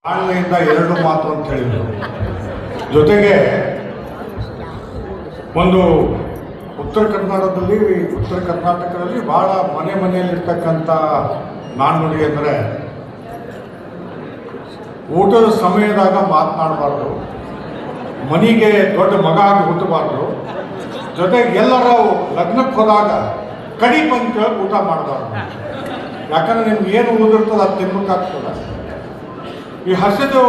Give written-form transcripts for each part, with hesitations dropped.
ತಾಳ್ಮೆಯಿಂದ ಎರಡು ಮಾತು ಅಂತ ಹೇಳಿದರು. ಜೊತೆಗೆ ಒಂದು ಉತ್ತರ ಕರ್ನಾಟಕದಲ್ಲಿ ಭಾಳ ಮನೆಯಲ್ಲಿರ್ತಕ್ಕಂಥ ನಾಣ್ಣುಡಿ ಅಂದರೆ ಊಟದ ಸಮಯದಾಗ ಮಾತನಾಡಬಾರ್ದು, ಮನೆಗೆ ದೊಡ್ಡ ಮಗ ಆಗಿ ಹುಟ್ಟಬಾರ್ದು, ಜೊತೆಗೆ ಎಲ್ಲರ ಲಗ್ನಕ್ಕೆ ಹೋದಾಗ ಕಡಿ ಪಂಚ ಊಟ ಮಾಡಬಾರ್ದು. ಯಾಕಂದ್ರೆ ನಿಮ್ಗೆ ಏನು ಉಳಿದಿರ್ತದೆ ಅದು ತಿನ್ಬೇಕಾಗ್ತದೆ. ಈ ಹಸಿದು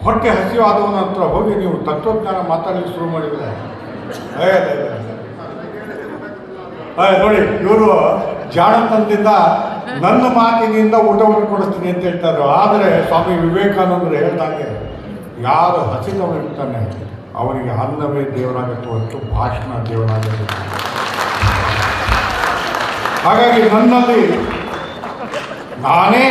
ಹೊಟ್ಟೆ ಹಸಿವಾದವನ ಹತ್ರ ಹೋಗಿ ನೀವು ತತ್ವಜ್ಞಾನ ಮಾತಾಡಲಿಕ್ಕೆ ಶುರು ಮಾಡಿದರೆ ನೋಡಿ, ಇವರು ಜಾಣತನದಿಂದ ನನ್ನ ಮಾತಿನಿಂದ ಊಟವನ್ನು ಕೊಡಿಸ್ತೀನಿ ಅಂತ ಹೇಳ್ತಾರೆ. ಆದರೆ ಸ್ವಾಮಿ ವಿವೇಕಾನಂದರು ಹೇಳ್ದಂಗೆ ಯಾರು ಹಸಿದವನಿರ್ತಾನೆ ಅವರಿಗೆ ಅನ್ನವೇ ದೇವರಾಗತ್ತೆ ಹೊರತು ಭಾಷಣ ದೇವರಾಗತ್ತೆ. ಹಾಗಾಗಿ ನನ್ನಲ್ಲಿ ನಾನೇ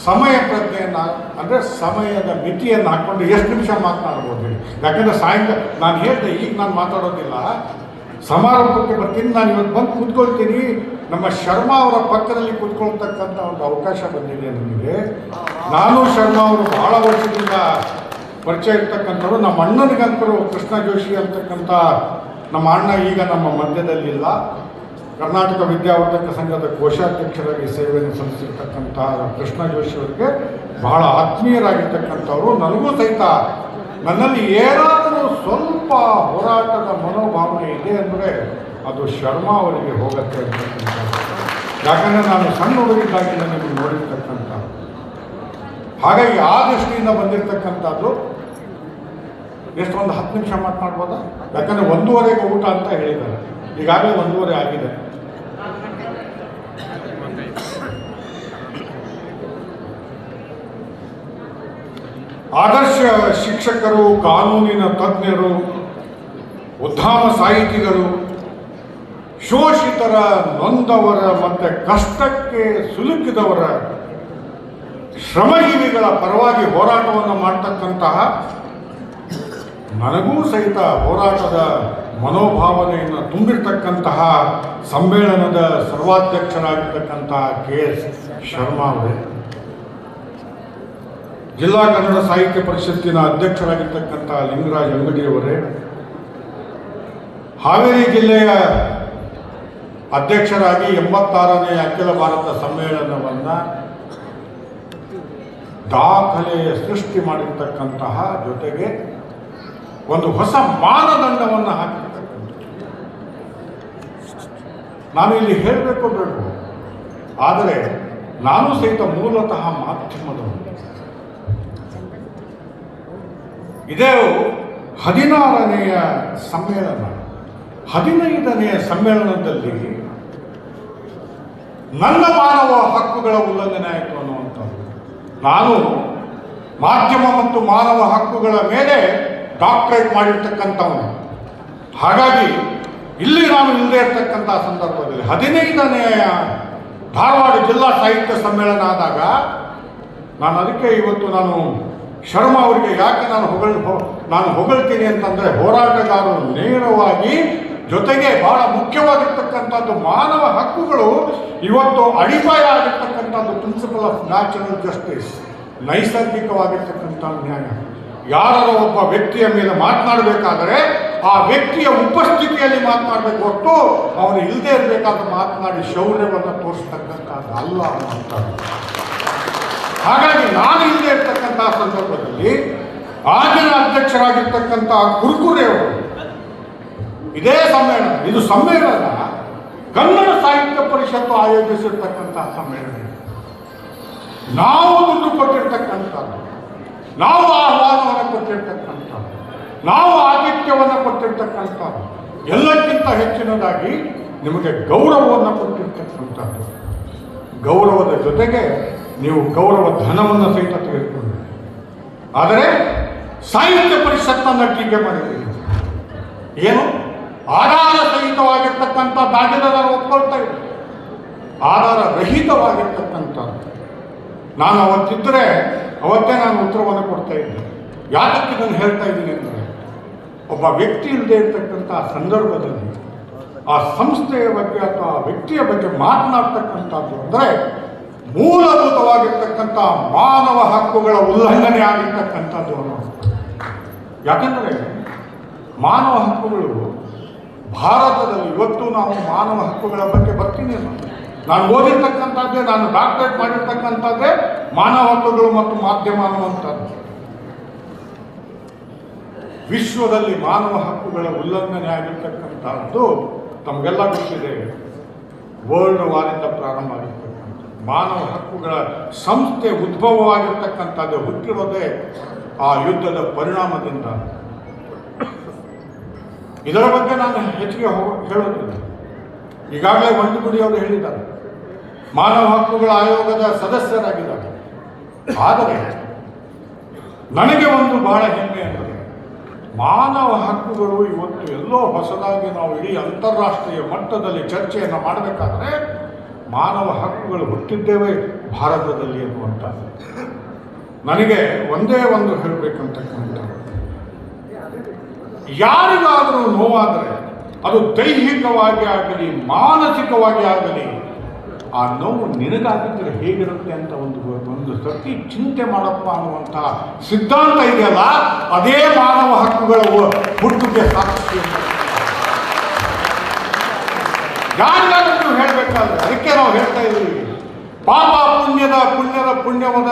ಸಮಯ ಪ್ರಜ್ಞೆಯನ್ನು ಅಂದರೆ ಸಮಯದ ಮಿತಿಯನ್ನು ಹಾಕ್ಕೊಂಡು ಎಷ್ಟು ನಿಮಿಷ ಮಾತನಾಡ್ಬೋದು ಹೇಳಿ. ಯಾಕಂದರೆ ಸಾಯಂಕಾಲ ನಾನು ಹೇಳಿದೆ, ಈಗ ನಾನು ಮಾತಾಡೋದಿಲ್ಲ, ಸಮಾರಂಭಕ್ಕೆ ಬರ್ತೀನಿ, ನಾನು ಇವತ್ತು ಬಂದು ಕೂತ್ಕೊಳ್ತೀನಿ. ನಮ್ಮ ಶರ್ಮಾ ಅವರ ಪಕ್ಕದಲ್ಲಿ ಕೂತ್ಕೊಳ್ತಕ್ಕಂಥ ಒಂದು ಅವಕಾಶ ಬಂದಿದೆ ನನಗೆ. ನಾನು ಶರ್ಮಾ ಅವರು ಬಹಳ ವರ್ಷದಿಂದ ಪರಿಚಯ ಇರ್ತಕ್ಕಂಥವ್ರು. ನಮ್ಮ ಅಣ್ಣನಿಗಂತರೂ ಕೃಷ್ಣ ಜೋಶಿ ಅಂತಕ್ಕಂಥ ನಮ್ಮ ಅಣ್ಣ ಈಗ ನಮ್ಮ ಮಧ್ಯದಲ್ಲಿಲ್ಲ. ಕರ್ನಾಟಕ ವಿದ್ಯಾವರ್ಧಕ ಸಂಘದ ಕೋಶಾಧ್ಯಕ್ಷರಾಗಿ ಸೇವೆಯನ್ನು ಸಲ್ಲಿಸಿರ್ತಕ್ಕಂಥ ಕೃಷ್ಣ ಜೋಶಿ ಅವರಿಗೆ ಬಹಳ ಆತ್ಮೀಯರಾಗಿರ್ತಕ್ಕಂಥವ್ರು. ನನಗೂ ಸಹಿತ ನನ್ನಲ್ಲಿ ಏನಾದರೂ ಸ್ವಲ್ಪ ಹೋರಾಟದ ಮನೋಭಾವನೆ ಇದೆ ಅಂದರೆ ಅದು ಶರ್ಮಾ ಅವರಿಗೆ ಹೋಗುತ್ತೆ ಅಂತಕ್ಕಂಥದ್ದು. ಯಾಕಂದರೆ ನಾನು ಸಣ್ಣ ಹುಡುಗಿದ್ದಾಗಿ ನನಗೆ ನೋಡಿರ್ತಕ್ಕಂಥ, ಹಾಗಾಗಿ ಆ ದೃಷ್ಟಿಯಿಂದ ಬಂದಿರತಕ್ಕಂಥದ್ದು. ಎಷ್ಟೊಂದು 10 ನಿಮಿಷ ಮಾತನಾಡ್ಬೋದಾ? ಯಾಕಂದರೆ 1:15ಗೆ ಊಟ ಅಂತ ಹೇಳಿದ್ದಾರೆ, ಈಗಾಗಲೇ 1:15 ಆಗಿದೆ. ಆದರ್ಶ ಶಿಕ್ಷಕರು, ಕಾನೂನಿನ ತಜ್ಞರು, ಉದ್ಧಾಮ ಸಾಹಿತಿಗಳು, ಶೋಷಿತರ, ನೊಂದವರ ಮತ್ತು ಕಷ್ಟಕ್ಕೆ ಸಿಲುಕಿದವರ ಶ್ರಮಜೀವಿಗಳ ಪರವಾಗಿ ಹೋರಾಟವನ್ನು ಮಾಡ್ತಕ್ಕಂತಹ, ನನಗೂ ಸಹಿತ ಹೋರಾಟದ ಮನೋಭಾವನೆಯನ್ನು ತುಂಬಿರ್ತಕ್ಕಂತಹ ಸಮ್ಮೇಳನದ ಸರ್ವಾಧ್ಯಕ್ಷರಾಗಿರ್ತಕ್ಕಂತಹ KS ಶರ್ಮಾ ಅವರೇ, ಜಿಲ್ಲಾ ಕನ್ನಡ ಸಾಹಿತ್ಯ ಪರಿಷತ್ತಿನ ಅಧ್ಯಕ್ಷರಾಗಿರ್ತಕ್ಕಂಥ ಲಿಂಗರಾಜ್ ಅಂಗಡಿಯವರೇ, ಹಾವೇರಿ ಜಿಲ್ಲೆಯ ಅಧ್ಯಕ್ಷರಾಗಿ 86ನೇ ಅಖಿಲ ಭಾರತ ಸಮ್ಮೇಳನವನ್ನು ದಾಖಲೆಯ ಸೃಷ್ಟಿ ಮಾಡಿರ್ತಕ್ಕಂತಹ, ಜೊತೆಗೆ ಒಂದು ಹೊಸ ಮಾನದಂಡವನ್ನು ಹಾಕಿರ್ತಕ್ಕಂಥ, ನಾನು ಇಲ್ಲಿ ಹೇಳಬೇಕು ಬೇಡ, ಆದರೆ ನಾನು ಸಹಿತ ಮೂಲತಃ ಮಾಧ್ಯಮದವನು. ಇದೇ 16ನೆಯ ಸಮ್ಮೇಳನ. 15ನೆಯ ಸಮ್ಮೇಳನದಲ್ಲಿ ನನ್ನ ಮಾನವ ಹಕ್ಕುಗಳ ಉಲ್ಲಂಘನೆ ಆಯಿತು ಅನ್ನುವಂಥದ್ದು. ನಾನು ಮಾಧ್ಯಮ ಮತ್ತು ಮಾನವ ಹಕ್ಕುಗಳ ಮೇಲೆ ಡಾಕ್ಟರೇಟ್ ಮಾಡಿರ್ತಕ್ಕಂಥವನು. ಹಾಗಾಗಿ ಇಲ್ಲಿ ನಾನು ಇಲ್ಲದೆ ಇರ್ತಕ್ಕಂಥ ಸಂದರ್ಭದಲ್ಲಿ 15ನೆಯ ಧಾರವಾಡ ಜಿಲ್ಲಾ ಸಾಹಿತ್ಯ ಸಮ್ಮೇಳನ ಆದಾಗ ನಾನು ಅದಕ್ಕೆ ಇವತ್ತು ನಾನು ಶರ್ಮಾ ಅವರಿಗೆ ಯಾಕೆ ನಾನು ಹೊಗಳ್ತೀನಿ ಅಂತಂದರೆ, ಹೋರಾಟಗಾರರು ನೇರವಾಗಿ, ಜೊತೆಗೆ ಬಹಳ ಮುಖ್ಯವಾಗಿರ್ತಕ್ಕಂಥದ್ದು ಮಾನವ ಹಕ್ಕುಗಳು ಇವತ್ತು ಅಡಿಪಾಯ ಆಗಿರ್ತಕ್ಕಂಥದ್ದು ಪ್ರಿನ್ಸಿಪಲ್ ಆಫ್ ನ್ಯಾಚುರಲ್ ಜಸ್ಟಿಸ್, ನೈಸರ್ಗಿಕವಾಗಿರ್ತಕ್ಕಂಥ ನ್ಯಾಯ. ಯಾರೋ ಒಬ್ಬ ವ್ಯಕ್ತಿಯ ಮೇಲೆ ಮಾತನಾಡಬೇಕಾದರೆ ಆ ವ್ಯಕ್ತಿಯ ಉಪಸ್ಥಿತಿಯಲ್ಲಿ ಮಾತನಾಡಬೇಕು ಹೊರತು ಅವನು ಇಲ್ಲದೆ ಇರಬೇಕಾದ ಮಾತನಾಡಿ ಶೌರ್ಯವನ್ನು ತೋರಿಸ್ತಕ್ಕಂಥದ್ದು ಅಲ್ಲ ಅನ್ನುವಂಥದ್ದು. ಹಾಗಾಗಿ ನಾನು ಇಲ್ಲದೆ ಇರ್ತಕ್ಕಂಥ ಸಂದರ್ಭದಲ್ಲಿ ಆಗಿನ ಅಧ್ಯಕ್ಷರಾಗಿರ್ತಕ್ಕಂಥ ಕುರುಕುರೆ ಅವರು ಇದೇ ಸಮ್ಮೇಳನ, ಇದು ಸಮ್ಮೇಳನ ಕನ್ನಡ ಸಾಹಿತ್ಯ ಪರಿಷತ್ತು ಆಯೋಜಿಸಿರ್ತಕ್ಕಂಥ ಸಮ್ಮೇಳನ. ನಾವು ದುಡ್ಡು ಕೊಟ್ಟಿರ್ತಕ್ಕಂಥದ್ದು, ನಾವು ಆಹ್ವಾನವನ್ನು ಕೊಟ್ಟಿರ್ತಕ್ಕಂಥದ್ದು, ನಾವು ಆತಿಥ್ಯವನ್ನು ಕೊಟ್ಟಿರ್ತಕ್ಕಂಥದ್ದು, ಎಲ್ಲಕ್ಕಿಂತ ಹೆಚ್ಚಿನದಾಗಿ ನಿಮಗೆ ಗೌರವವನ್ನು ಕೊಟ್ಟಿರ್ತಕ್ಕಂಥದ್ದು. ಗೌರವದ ಜೊತೆಗೆ ನೀವು ಗೌರವ ಧನವನ್ನು ಸಹಿತ ತೆಗೆದುಕೊಂಡು, ಆದರೆ ಸಾಹಿತ್ಯ ಪರಿಷತ್ತನ್ನು ಟೀಕೆ ಮಾಡಿದ್ದೀರಿ. ಏನು ಆಧಾರ ಸಹಿತವಾಗಿರ್ತಕ್ಕಂಥದ್ದಾಗಿದೆ, ನಾನು ಒಪ್ಕೊಳ್ತಾ ಇದ್ದೆ. ಆಧಾರ ರಹಿತವಾಗಿರ್ತಕ್ಕಂಥದ್ದು ನಾನು ಅವತ್ತಿದ್ದರೆ ಅವತ್ತೇ ನಾನು ಉತ್ತರವನ್ನು ಕೊಡ್ತಾ ಇದ್ದೆ. ಯಾತಕ್ಕೆ ನಾನು ಹೇಳ್ತಾ ಇದ್ದೀನಿ ಅಂದರೆ, ಒಬ್ಬ ವ್ಯಕ್ತಿ ಇಲ್ಲದೆ ಇರ್ತಕ್ಕಂಥ ಸಂದರ್ಭದಲ್ಲಿ ಆ ಸಂಸ್ಥೆಯ ಬಗ್ಗೆ ಅಥವಾ ಆ ವ್ಯಕ್ತಿಯ ಬಗ್ಗೆ ಮಾತನಾಡ್ತಕ್ಕಂಥದ್ದು ಅಂದರೆ ಮೂಲಭೂತವಾಗಿರ್ತಕ್ಕಂಥ ಮಾನವ ಹಕ್ಕುಗಳ ಉಲ್ಲಂಘನೆ ಆಗಿರ್ತಕ್ಕಂಥದ್ದು ಅನ್ನೋದು. ಯಾಕಂದರೆ ಮಾನವ ಹಕ್ಕುಗಳು ಭಾರತದಲ್ಲಿ ಇವತ್ತು ನಾವು ಮಾನವ ಹಕ್ಕುಗಳ ಬಗ್ಗೆ ಬರ್ತೀನಿ. ನಾನು ಓದಿರ್ತಕ್ಕಂಥದ್ದೇ, ನಾನು ಡಾಕ್ಟರೇಟ್ ಮಾಡಿರ್ತಕ್ಕಂಥದ್ದೇ ಮಾನವ ಹಕ್ಕುಗಳು ಮತ್ತು ಮಾಧ್ಯಮ ಅನ್ನುವಂಥದ್ದು. ವಿಶ್ವದಲ್ಲಿ ಮಾನವ ಹಕ್ಕುಗಳ ಉಲ್ಲಂಘನೆ ಆಗಿರ್ತಕ್ಕಂಥದ್ದು ತಮಗೆಲ್ಲ ಗೊತ್ತಿದೆ. ವರ್ಲ್ಡ್ ವಾರಿಂದ ಪ್ರಾರಂಭ ಆಗಿರ್ತಕ್ಕಂಥ ಮಾನವ ಹಕ್ಕುಗಳ ಸಂಸ್ಥೆ ಉದ್ಭವವಾಗಿರ್ತಕ್ಕಂಥದ್ದು ಹುಟ್ಟಿರೋದೇ ಆ ಯುದ್ಧದ ಪರಿಣಾಮದಿಂದ. ಇದರ ಬಗ್ಗೆ ನಾನು ಹೆಚ್ಚಿಗೆ ಹೇಳೋದಿಲ್ಲ. ಈಗಾಗಲೇ ವಂಟಗುಡಿ ಅವರು ಹೇಳಿದ್ದಾರೆ, ಮಾನವ ಹಕ್ಕುಗಳ ಆಯೋಗದ ಸದಸ್ಯರಾಗಿದ್ದಾರೆ. ಆದರೆ ನನಗೆ ಒಂದು ಬಹಳ ಹೆಮ್ಮೆ ಅಂದರೆ, ಮಾನವ ಹಕ್ಕುಗಳು ಇವತ್ತು ಎಲ್ಲೋ ಹೊಸದಾಗಿ ನಾವು ಇಡೀ ಅಂತಾರಾಷ್ಟ್ರೀಯ ಮಟ್ಟದಲ್ಲಿ ಚರ್ಚೆಯನ್ನು ಮಾಡಬೇಕಾದ್ರೆ ಮಾನವ ಹಕ್ಕುಗಳು ಹುಟ್ಟಿದ್ದೇವೆ ಭಾರತದಲ್ಲಿ ಅನ್ನುವಂಥದ್ದು. ನನಗೆ ಒಂದೇ ಒಂದು ಹೇಳಬೇಕಂತಕ್ಕಂಥ, ಯಾರಿಗಾದರೂ ನೋವಾದರೆ ಅದು ದೈಹಿಕವಾಗಿ ಆಗಲಿ ಮಾನಸಿಕವಾಗಿ ಆಗಲಿ, ಆ ನೋವು ನಿನಗಾಗಿದ್ದರೆ ಹೇಗಿರುತ್ತೆ ಅಂತ ಒಂದು ಸರ್ತಿ ಚಿಂತೆ ಮಾಡಪ್ಪ ಅನ್ನುವಂತಹ ಸಿದ್ಧಾಂತ ಇದೆಯಲ್ಲ, ಅದೇ ಮಾನವ ಹಕ್ಕುಗಳ ಹುಟ್ಟಿಗೆ ಸಾಕ್ಷಿ. ಯಾರಿಗಾದ್ರೂ ನೀವು ಹೇಳಬೇಕಾದ್ರೆ ಅದಕ್ಕೆ ನಾವು ಹೇಳ್ತಾ ಇದ್ದೀವಿ, ಪಾಪ ಪುಣ್ಯವಾದ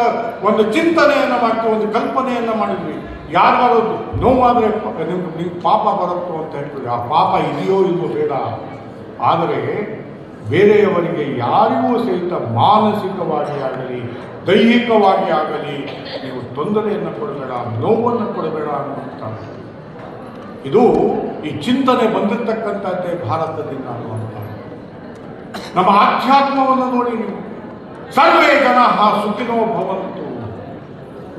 ಒಂದು ಚಿಂತನೆಯನ್ನು ಮಾಡ್ತೀವಿ, ಒಂದು ಕಲ್ಪನೆಯನ್ನು ಮಾಡಿದ್ವಿ. ಯಾರಿಗಾದ್ರೂ ನೋವಾದರೆ ನಿಮ್ಗೆ ಪಾಪ ಬರುತ್ತೋ ಅಂತ ಹೇಳ್ತೀವಿ. ಆ ಪಾಪ ಇದೆಯೋ ಇಲ್ವೋ ಬೇಡ, ಆದರೆ ಬೇರೆಯವರಿಗೆ ಯಾರಿಗೂ ಸಹಿತ ಮಾನಸಿಕವಾಗಿ ಆಗಲಿ ದೈಹಿಕವಾಗಿ ಆಗಲಿ ನೀವು ತೊಂದರೆಯನ್ನು ಕೊಡಬೇಡ, ನೋವನ್ನು ಕೊಡಬೇಡ ಅನ್ನುವಂಥ ಇದು ಈ ಚಿಂತನೆ ಬಂದಿರತಕ್ಕಂಥದ್ದೇ ಭಾರತದಿಂದ ಅನ್ನುವಂಥ. ನಮ್ಮ ಆಧ್ಯಾತ್ಮವನ್ನು ನೋಡಿ ನೀವು, ಸರ್ವೇ ಜನ ಸುಖಿನೋ ಭವಂತು.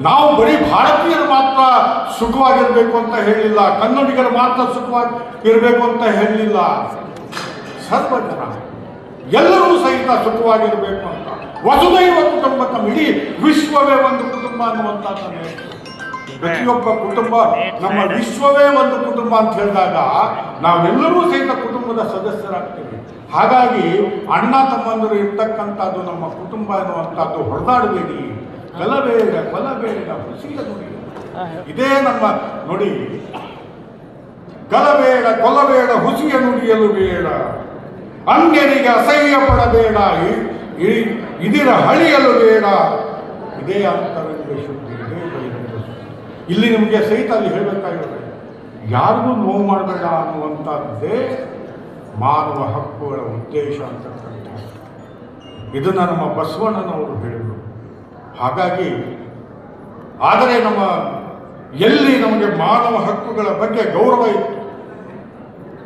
ನಾವು ಬರೀ ಭಾರತೀಯರು ಮಾತ್ರ ಸುಖವಾಗಿರಬೇಕು ಅಂತ ಹೇಳಿಲ್ಲ, ಕನ್ನಡಿಗರು ಮಾತ್ರ ಸುಖವಾಗಿ ಇರಬೇಕು ಅಂತ ಹೇಳಲಿಲ್ಲ. ಸರ್ವ ಜನ ಎಲ್ಲರೂ ಸಹಿತ ಸುಖವಾಗಿರಬೇಕು ಅಂತ. ವಸುದೈವ ಕುಟುಂಬಕಂ, ಇಡೀ ವಿಶ್ವವೇ ಒಂದು ಕುಟುಂಬ ಅನ್ನುವಂಥದ್ದನ್ನು ಪ್ರತಿಯೊಬ್ಬ ಕುಟುಂಬ, ನಮ್ಮ ವಿಶ್ವವೇ ಒಂದು ಕುಟುಂಬ ಅಂತ ಹೇಳಿದಾಗ ನಾವೆಲ್ಲರೂ ಸಹಿತ ಕುಟುಂಬದ ಸದಸ್ಯರಾಗ್ತೀವಿ. ಹಾಗಾಗಿ ಅಣ್ಣ ತಮ್ಮಂದರು ಇರ್ತಕ್ಕಂಥದ್ದು ನಮ್ಮ ಕುಟುಂಬ ಎನ್ನುವಂಥದ್ದು ಹೊಡೆದಾಡಬೇಡಿ, ಕೊಲಬೇಡ ಹುಸಿಯ ನುಡಿ. ಇದೇ ನಮ್ಮ ನೋಡಿ, ಕೊಲಬೇಡ ಹುಸಿಯ ನುಡಿಯಲು ಬೇಡ, ಅನ್ಯರಿಗೆ ಅಸಹ್ಯ ಪಡಬೇಡ, ಇದಿರ ಹಳಿಯಲು ಬೇಡ. ಇದೇ ಅಂತರಂಗ ಶುದ್ಧಿ, ಇದೇ ಬಹಿರಂಗ ಶುದ್ಧಿ. ಇಲ್ಲಿ ನಿಮಗೆ ಸಹಿತ ಅಲ್ಲಿ ಹೇಳಬೇಕಾಗಿರುತ್ತೆ, ಯಾರಿಗೂ ನೋವು ಮಾಡಬೇಡ ಅನ್ನುವಂಥದ್ದೇ ಮಾನವ ಹಕ್ಕುಗಳ ಉದ್ದೇಶ ಅಂತಕ್ಕಂಥ. ಇದನ್ನು ನಮ್ಮ ಬಸವಣ್ಣನವರು ಹೇಳಿದರು. ಹಾಗಾಗಿ ಆದರೆ ಎಲ್ಲಿ ನಮಗೆ ಮಾನವ ಹಕ್ಕುಗಳ ಬಗ್ಗೆ ಗೌರವ ಇತ್ತು,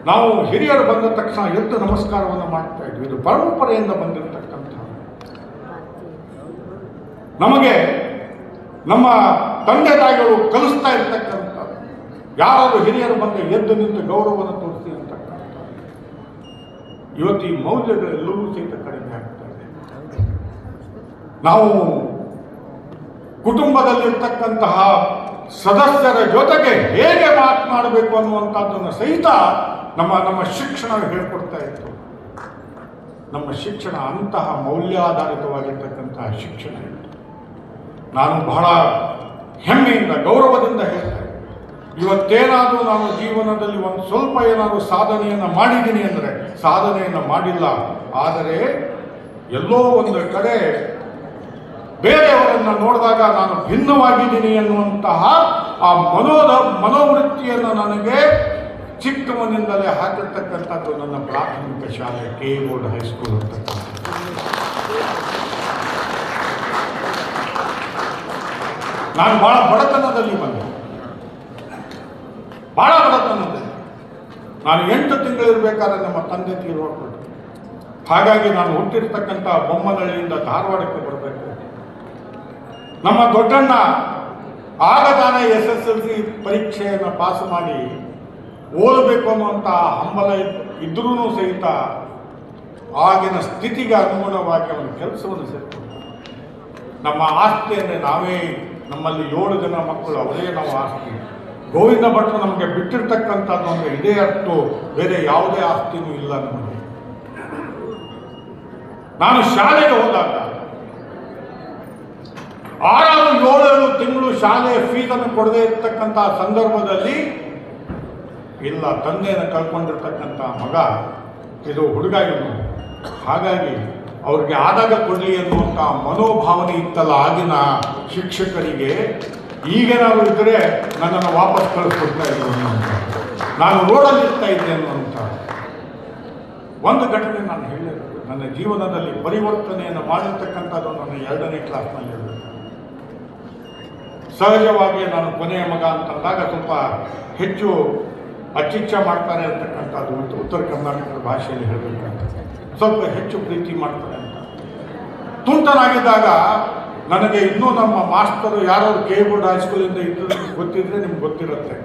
ನಾವು ಹಿರಿಯರು ಬಂದ ತಕ್ಷಣ ಎದ್ದು ನಮಸ್ಕಾರವನ್ನು ಮಾಡ್ತಾ ಇದ್ವಿ. ಇದು ಪರಂಪರೆಯಿಂದ ಬಂದಿರತಕ್ಕಂಥ. ನಮಗೆ ನಮ್ಮ ತಂದೆ ತಾಯಿಗಳು ಕಲಿಸ್ತಾ ಇರ್ತಕ್ಕಂಥ, ಯಾರಾದರೂ ಹಿರಿಯರು ಬಂದ ಎದ್ದು ನಿಂತು ಗೌರವವನ್ನು ತೋರಿಸಿ ಅಂತಕ್ಕಂಥ. ಇವತ್ತು ಈ ಮೌಲ್ಯಗಳೆಲ್ಲವೂ ಸಹಿತ ಕಡಿಮೆ ಆಗ್ತಾ ಇದೆ. ನಾವು ಕುಟುಂಬದಲ್ಲಿರ್ತಕ್ಕಂತಹ ಸದಸ್ಯರ ಜೊತೆಗೆ ಹೇಗೆ ಮಾತನಾಡಬೇಕು ಅನ್ನುವಂಥದ್ದನ್ನು ಸಹಿತ ನಮ್ಮ ಶಿಕ್ಷಣ ಹೇಳ್ಕೊಡ್ತಾ ಇತ್ತು. ನಮ್ಮ ಶಿಕ್ಷಣ ಅಂತಹ ಮೌಲ್ಯಾಧಾರಿತವಾಗಿರ್ತಕ್ಕಂತಹ ಶಿಕ್ಷಣ ಇತ್ತು. ನಾನು ಬಹಳ ಹೆಮ್ಮೆಯಿಂದ ಗೌರವದಿಂದ ಹೇಳ್ತೇನೆ, ಇವತ್ತೇನಾದರೂ ನಾನು ಜೀವನದಲ್ಲಿ ಒಂದು ಸ್ವಲ್ಪ ಏನಾದರೂ ಸಾಧನೆಯನ್ನು ಮಾಡಿದ್ದೀನಿ ಅಂದರೆ, ಸಾಧನೆಯನ್ನು ಮಾಡಿಲ್ಲ, ಆದರೆ ಎಲ್ಲೋ ಒಂದು ಕಡೆ ಬೇರೆಯವರನ್ನು ನೋಡಿದಾಗ ನಾನು ಭಿನ್ನವಾಗಿದ್ದೀನಿ ಎನ್ನುವಂತಹ ಆ ಮನೋವೃತ್ತಿಯನ್ನು ನನಗೆ ಚಿಕ್ಕವನಿಂದಲೇ ಹಾಕಿರ್ತಕ್ಕಂಥದ್ದು ನನ್ನ ಪ್ರಾಥಮಿಕ ಶಾಲೆ ಕೆ ಬೋರ್ಡ್ ಹೈಸ್ಕೂಲ್ ಅಂತಕ್ಕಂಥ. ನಾನು ಬಹಳ ಬಡತನದಲ್ಲಿ ಬಂದೆ, ಬಹಳ ಬಡತನದಲ್ಲಿ. ನಾನು 8 ತಿಂಗಳಿರಬೇಕಾದ್ರೆ ನಮ್ಮ ತಂದೆ ತೀರ್ಕೊಂಡ್ರು. ಹಾಗಾಗಿ ನಾನು ಹುಟ್ಟಿರ್ತಕ್ಕಂಥ ಬೊಮ್ಮನಹಳ್ಳಿಯಿಂದ ಧಾರವಾಡಕ್ಕೆ ಬರಬೇಕು. ನಮ್ಮ ದೊಡ್ಡಣ್ಣ ಆಗ ತಾನೇ SSLC ಪರೀಕ್ಷೆಯನ್ನು ಪಾಸ್ ಮಾಡಿ ಓದಬೇಕು ಅನ್ನುವಂಥ ಹಂಬಲ ಇದ್ರೂ ಸಹಿತ ಆಗಿನ ಸ್ಥಿತಿಗೆ ಅನುಗುಣವಾಗಿ ಅವನ ಕೆಲಸವನ್ನು ಸೇರಿಕೊಂಡ. ನಮ್ಮ ಆಸ್ತಿಯನ್ನೇ ನಾವೇ, ನಮ್ಮಲ್ಲಿ 7 ಜನ ಮಕ್ಕಳು, ಅವರೇ ನಾವು ಆಸ್ತಿ. ಗೋವಿಂದ ಭಟ್ರು ನಮಗೆ ಬಿಟ್ಟಿರ್ತಕ್ಕಂಥದ್ದು ಅಂದರೆ ಇದೇ ಅರ್ಥ, ಬೇರೆ ಯಾವುದೇ ಆಸ್ತಿನೂ ಇಲ್ಲ ನಮಗೆ. ನಾನು ಶಾಲೆಗೆ ಹೋದಾಗ 6-7 ತಿಂಗಳು ಶಾಲೆಯ ಫೀಸನ್ನು ಕೊಡದೇ ಇರ್ತಕ್ಕಂಥ ಸಂದರ್ಭದಲ್ಲಿ ಇಲ್ಲ ತಂದೆಯನ್ನು ಕಳ್ಕೊಂಡಿರ್ತಕ್ಕಂಥ ಮಗ ಇದು ಹುಡುಗ ಇವನು, ಹಾಗಾಗಿ ಅವ್ರಿಗೆ ಆದಾಗ ಕೊಡಲಿ ಎನ್ನುವಂಥ ಮನೋಭಾವನೆ ಇತ್ತಲ್ಲ ಆಗಿನ ಶಿಕ್ಷಕರಿಗೆ, ಈಗೇನಾದ್ರು ಇದ್ದರೆ ನನ್ನನ್ನು ವಾಪಸ್ ಕಳಿಸ್ಕೊಡ್ತಾ ಇದ್ರು ಅಂತ, ನಾನು ರೋಡಲ್ಲಿ ಇರ್ತಾ ಇದ್ದೆ ಅನ್ನುವಂಥ ಒಂದು ಘಟನೆ ನಾನು ಹೇಳಿದೆ. ನನ್ನ ಜೀವನದಲ್ಲಿ ಪರಿವರ್ತನೆಯನ್ನು ಮಾಡಿರ್ತಕ್ಕಂಥದ್ದು ನನ್ನ 2ನೇ ಕ್ಲಾಸ್ನಲ್ಲಿ ಇರಬೇಕು. ಸಹಜವಾಗಿ ನಾನು ಕೊನೆಯ ಮಗ ಅಂತಂದಾಗ ಸ್ವಲ್ಪ ಹೆಚ್ಚು ಅಚ್ಚಿಚ್ಚ ಮಾಡ್ತಾರೆ ಅಂತಕ್ಕಂಥದ್ದು ಉತ್ತರ ಕರ್ನಾಟಕದ ಭಾಷೆಯಲ್ಲಿ ಹೇಳಬೇಕಂತ, ಸ್ವಲ್ಪ ಹೆಚ್ಚು ಪ್ರೀತಿ ಮಾಡ್ತಾರೆ ಅಂತ. ತುಂಟನಾಗಿದ್ದಾಗ ನನಗೆ ಇನ್ನೂ ನಮ್ಮ ಮಾಸ್ತರು ಯಾರು ಕೆ ಬೋರ್ಡ್ ಹೈಸ್ಕೂಲಿಂದ ಇದ್ದರೆ ಗೊತ್ತಿದ್ರೆ ನಿಮ್ಗೆ ಗೊತ್ತಿರುತ್ತೆ,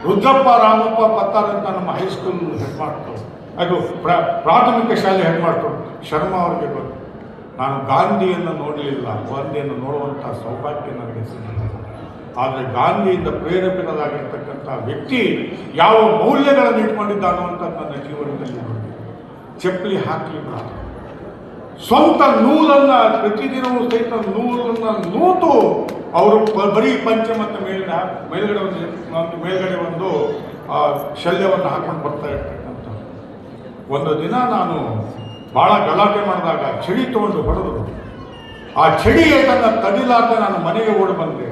ರುದ್ರಪ್ಪ ರಾಮಪ್ಪ ಪತ್ತಾರ್ ಅಂತ ನಮ್ಮ ಹೈಸ್ಕೂಲ್ ಹೆಡ್ ಮಾಡ್ತಾರೆ, ಅದು ಪ್ರಾಥಮಿಕ ಶಾಲೆ ಹೆಡ್ ಮಾಡ್ತಾರೆ, ಶರ್ಮಾ ಅವ್ರಿಗೆ ಗೊತ್ತು. ನಾನು ಗಾಂಧಿಯನ್ನು ನೋಡಲಿಲ್ಲ, ಗಾಂಧಿಯನ್ನು ನೋಡುವಂಥ ಸೌಭಾಗ್ಯ ನನಗೆ ಸಿಗಲಿಲ್ಲ. ಆದರೆ ಗಾಂಧಿಯಿಂದ ಪ್ರೇರೇಪಿತರಾಗಿರ್ತಕ್ಕಂಥ ವ್ಯಕ್ತಿ ಯಾವ ಮೌಲ್ಯಗಳನ್ನು ಇಟ್ಕೊಂಡಿದ್ದಾನೋ ಅಂತ ನನ್ನ ಜೀವನದಲ್ಲಿ ನೋಡಿ. ಚಪ್ಪಲಿ ಹಾಕಲಿಲ್ಲ, ಸ್ವಂತ ನೂಲನ್ನು ಪ್ರತಿದಿನವೂ ಸಹಿತ ನೂಲನ್ನು ನೂತು ಅವರು ಬರೀ ಪಂಚೆ ಮತ್ತು ಮೇಲ್ಗಡೆ ಒಂದು ಶಲ್ಯವನ್ನು ಹಾಕೊಂಡು ಬರ್ತಾ ಇರ್ತಕ್ಕಂಥ. ಒಂದು ದಿನ ನಾನು ಭಾಳ ಗಲಾಟೆ ಮಾಡಿದಾಗ ಚಳಿ ತೊಗೊಂಡು ಹೊಡೆದ್ರು. ಆ ಚಳಿ ಏಟನ್ನು ತಡಿಲಾರ್ದೆ ನಾನು ಮನೆಗೆ ಓಡಿ ಬಂದೆ.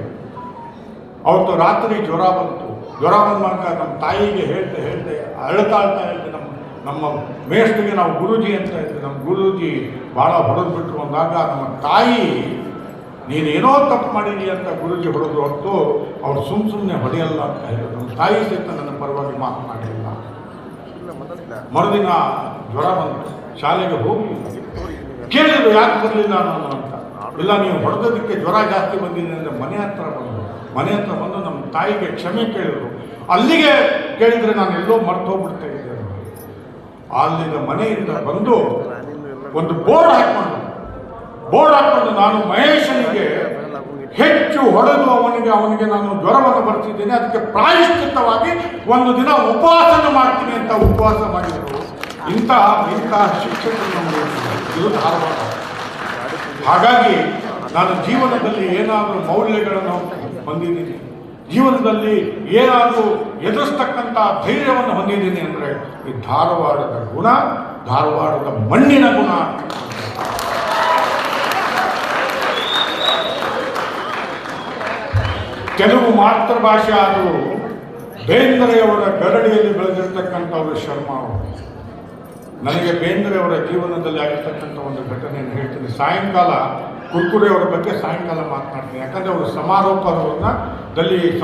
ಅವತ್ತು ರಾತ್ರಿ ಜ್ವರ ಬಂತು. ಜ್ವರ ಬಂದಾಗ ನಮ್ಮ ತಾಯಿಗೆ ಹೇಳ್ದೆ ಅಳ್ತಾ ಹೇಳ್ದೆ. ನಮ್ಮ ಮೇಷ್ಟಿಗೆ ನಾವು ಗುರೂಜಿ ಅಂತ ಇದ್ದೆ, ನಮ್ಮ ಗುರೂಜಿ ಭಾಳ ಹೊಡೆದು ಬಿಟ್ಟರು. ಅಂದಾಗ ನಮ್ಮ ತಾಯಿ ನೀನೇನೋ ತಪ್ಪು ಮಾಡಿದಿ ಅಂತ ಗುರೂಜಿ ಹೊಡೆದ್ರು ಹೊತ್ತು ಅವ್ರು ಸುಮ್ಮನೆ ಹೊಡೆಯಲ್ಲ ಅಂತ ಹೇಳಿದ್ರು. ನಮ್ಮ ತಾಯಿ ಸಹಿತ ನನ್ನ ಪರವಾಗಿ ಮಾತನಾಡಲಿಲ್ಲ. ಮರುದಿನ ಜ್ವರ ಬಂತು, ಶಾಲೆಗೆ ಹೋಗಿ ಕೇಳಿದ್ರು ಯಾಕೆ ಬರಲಿಲ್ಲ ನಾನು ಅಂತ. ಇಲ್ಲ ನೀವು ಹೊಡೆದೋದಕ್ಕೆ ಜ್ವರ ಜಾಸ್ತಿ ಬಂದಿದೆ ಅಂದರೆ ಮನೆ ಹತ್ರ ಬಂದು ನಮ್ಮ ತಾಯಿಗೆ ಕ್ಷಮೆ ಕೇಳಿದ್ರು. ಅಲ್ಲಿಗೆ ಕೇಳಿದರೆ ನಾನು ಎಲ್ಲೋ ಮರ್ತು ಹೋಗ್ಬಿಡ್ತಾ ಇದ್ದೆ. ಅಲ್ಲಿಂದ ಮನೆಯಿಂದ ಬಂದು ಒಂದು ಬೋರ್ಡ್ ಹಾಕೊಂಡು ನಾನು ಮಹೇಶನಿಗೆ ಹೆಚ್ಚು ಹೊಡೆದು ಅವನಿಗೆ ನಾನು ಜ್ವರವನ್ನು ಬರ್ತಿದ್ದೇನೆ, ಅದಕ್ಕೆ ಪ್ರಾಯಶ್ಚಿತ್ತವಾಗಿ ಒಂದು ದಿನ ಉಪವಾಸನ ಮಾಡ್ತೀನಿ ಅಂತ ಉಪವಾಸ ಮಾಡಿದರು. ಇಂತಹ ಶಿಕ್ಷಕರು ನಮಗೆ ಇದು ಧಾರವಾಡ. ಹಾಗಾಗಿ ನಾನು ಜೀವನದಲ್ಲಿ ಏನಾದರೂ ಮೌಲ್ಯಗಳನ್ನು ಹೊಂದಿದ್ದೀನಿ, ಜೀವನದಲ್ಲಿ ಏನಾದರೂ ಎದುರಿಸ್ತಕ್ಕಂಥ ಧೈರ್ಯವನ್ನು ಹೊಂದಿದ್ದೀನಿ ಅಂದರೆ ಈ ಧಾರವಾಡದ ಗುಣ, ಧಾರವಾಡದ ಮಣ್ಣಿನ ಗುಣ. ಕೆಲವು ಮಾತೃಭಾಷೆ ಆದರೂ ಬೇಂದ್ರೆಯವರ ಗರಡಿಯಲ್ಲಿ ಬೆಳೆದಿರ್ತಕ್ಕಂಥವರು ಶರ್ಮಾ ಅವರು. ನನಗೆ ಬೇಂದ್ರೆಯವರ ಜೀವನದಲ್ಲಿ ಆಗಿರ್ತಕ್ಕಂಥ ಒಂದು ಘಟನೆಯನ್ನು ಹೇಳ್ತೀನಿ. ಸಾಯಂಕಾಲ ಕುರ್ಕುರೆಯವರ ಬಗ್ಗೆ ಸಾಯಂಕಾಲ ಮಾತನಾಡ್ತೀನಿ, ಯಾಕಂದರೆ ಅವರು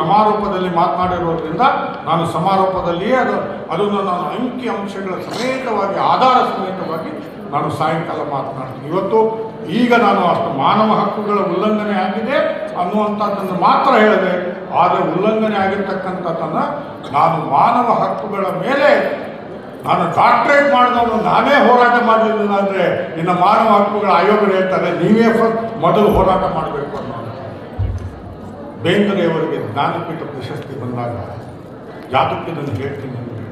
ಸಮಾರೋಪದಲ್ಲಿ ಮಾತನಾಡಿರೋದ್ರಿಂದ ನಾನು ಸಮಾರೋಪದಲ್ಲಿಯೇ ಅದನ್ನು ನಾನು ಅಂಕಿ ಅಂಶಗಳ ಸಮೇತವಾಗಿ ಆಧಾರ ಸಮೇತವಾಗಿ ನಾನು ಸಾಯಂಕಾಲ ಮಾತನಾಡ್ತೀನಿ. ಈಗ ನಾನು ಅಷ್ಟು ಮಾನವ ಹಕ್ಕುಗಳ ಉಲ್ಲಂಘನೆ ಆಗಿದೆ ಅನ್ನುವಂಥದ್ದನ್ನು ಮಾತ್ರ ಹೇಳಿದೆ. ಆದರೆ ಉಲ್ಲಂಘನೆ ಆಗಿರ್ತಕ್ಕಂಥದ್ದನ್ನು ನಾನು ಮಾನವ ಹಕ್ಕುಗಳ ಮೇಲೆ ನಾನು ಡಾಕ್ಟ್ರೇಟ್ ಮಾಡಿದವನು ನಾನೇ ಹೋರಾಟ ಮಾಡಲಿಲ್ಲ ಅಂದರೆ ಇನ್ನು ಮಾನವ ಹಕ್ಕುಗಳ ಆಯೋಗರು ಹೇಳ್ತಾರೆ ನೀವೇ ಮೊದಲು ಹೋರಾಟ ಮಾಡಬೇಕು ಅನ್ನೋದು. ಬೇಂದ್ರೆಯವರಿಗೆ ಜ್ಞಾನಪೀಠ ಪ್ರಶಸ್ತಿ ಬಂದಾಗ ಯಾತಕ್ಕೆ ನಾನು ಹೇಳ್ತೀನಿ ಅಂದರೆ,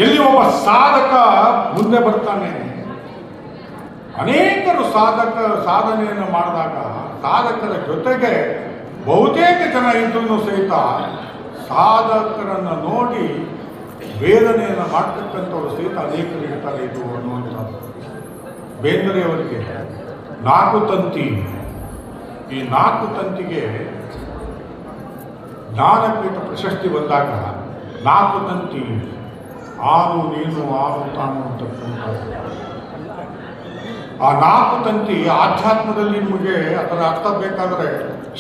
ಎಲ್ಲಿ ಒಬ್ಬ ಸಾಧಕ ಮುಂದೆ ಬರ್ತಾನೆ, ಅನೇಕರು ಸಾಧನೆಯನ್ನು ಮಾಡಿದಾಗ ಸಾಧಕರ ಜೊತೆಗೆ ಬಹುತೇಕ ಜನ ಇದ್ರೂ ಸಹಿತ ಸಾಧಕರನ್ನು ನೋಡಿ ವೇದನೆಯನ್ನು ಮಾಡ್ತಕ್ಕಂಥವ್ರು ಸಹಿತ ಅನೇಕರು ಇರ್ತಾರೆ ಇದು ಅನ್ನುವಂಥದ್ದು. ಬೇಂದ್ರೆಯವರಿಗೆ 4 ತಂತಿ, ಈ 4 ತಂತಿಗೆ ಜ್ಞಾನಪೀಠ ಪ್ರಶಸ್ತಿ ಬಂದಾಗ 4 ತಂತಿ ಆನು ನೀನು ಆನು ತಾನು ಅಂತಕ್ಕಂಥದ್ದು. ಆ 4 ತಂತಿ ಆಧ್ಯಾತ್ಮದಲ್ಲಿ ನಿಮಗೆ ಅದರ ಅರ್ಥ ಬೇಕಾದರೆ